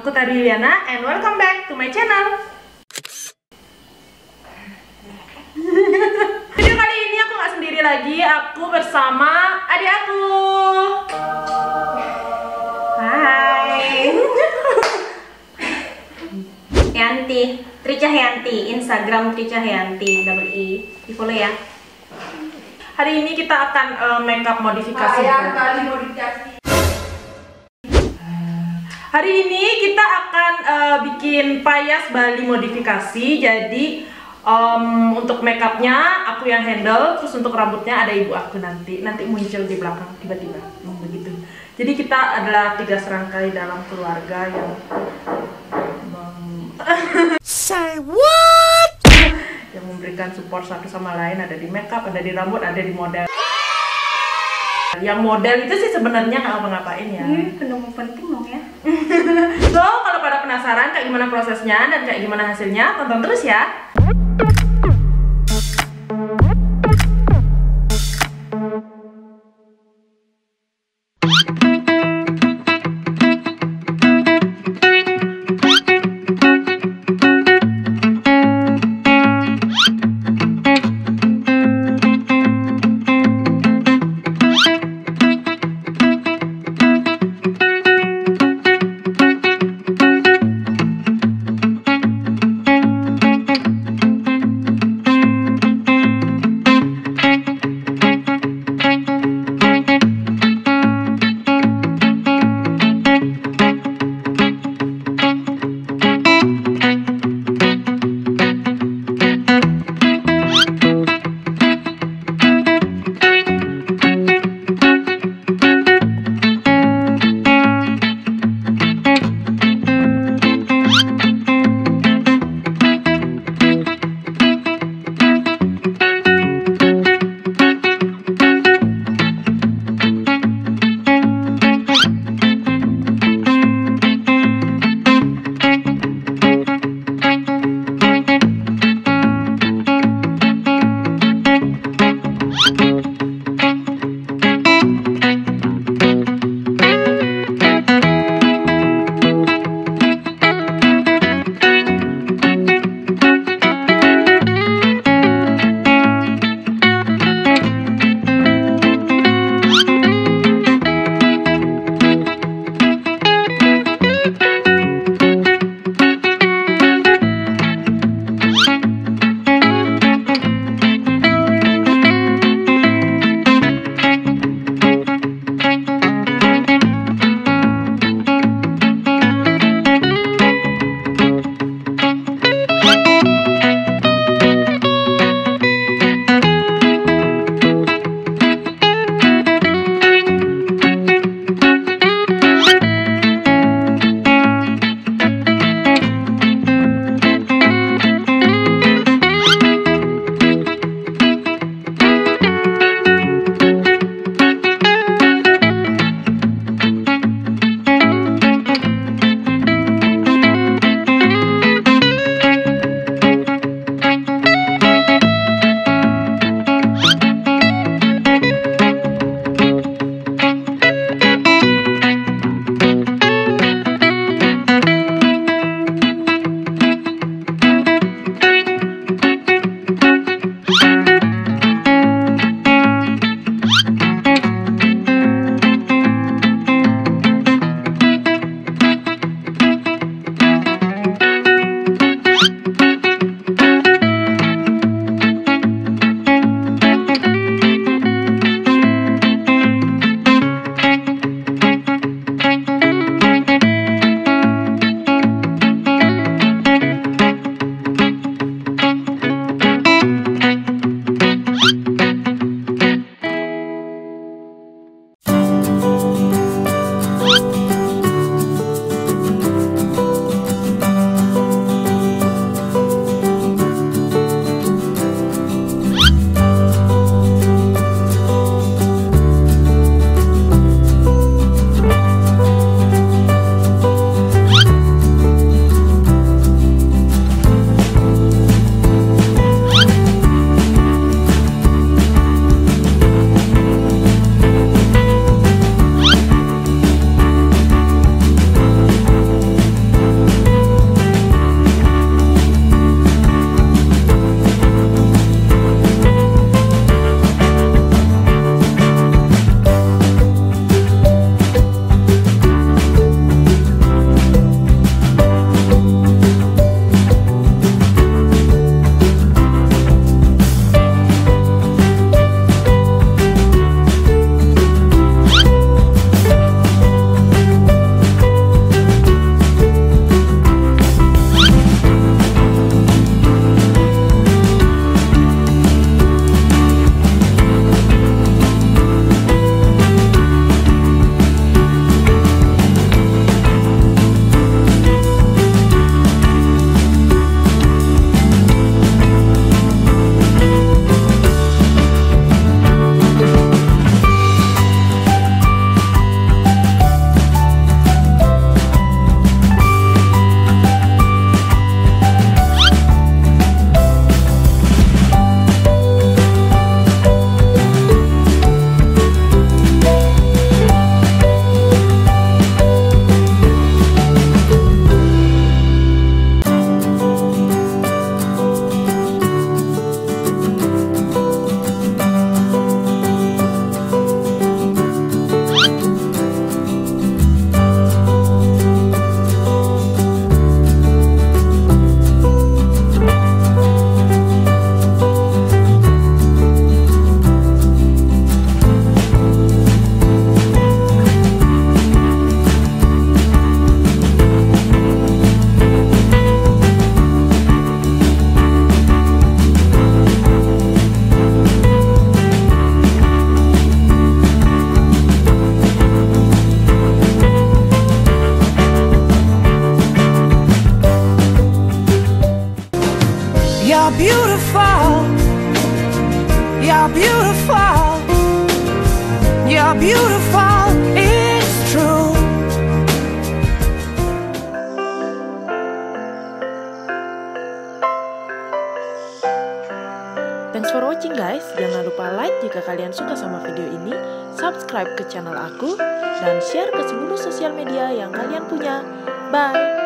Aku Tari Liliana and welcome back to my channel. Video kali ini aku nggak sendiri lagi, aku bersama adik aku. Hai. Yanti, Trica Yanti, Instagram Trica Yanti, double I, di follow ya. Hari ini kita akan makeup modifikasi. Payas Bali modifikasi. Hari ini kita akan bikin Payas Bali modifikasi. Jadi untuk makeupnya aku yang handle, terus untuk rambutnya ada ibu aku nanti muncul di belakang tiba-tiba begitu. Jadi kita adalah 3 serangkai dalam keluarga yang Say what? yang memberikan support satu sama lain, ada di makeup, ada di rambut, ada di model. Yang model itu sih sebenarnya nggak ngapa-ngapain ya. Penemu penting dong ya. So, kalau pada penasaran kayak gimana prosesnya dan kayak gimana hasilnya, tonton terus ya. Thanks for watching guys. Jangan lupa like jika kalian suka sama video ini, subscribe ke channel aku, dan share ke seluruh sosial media yang kalian punya. Bye!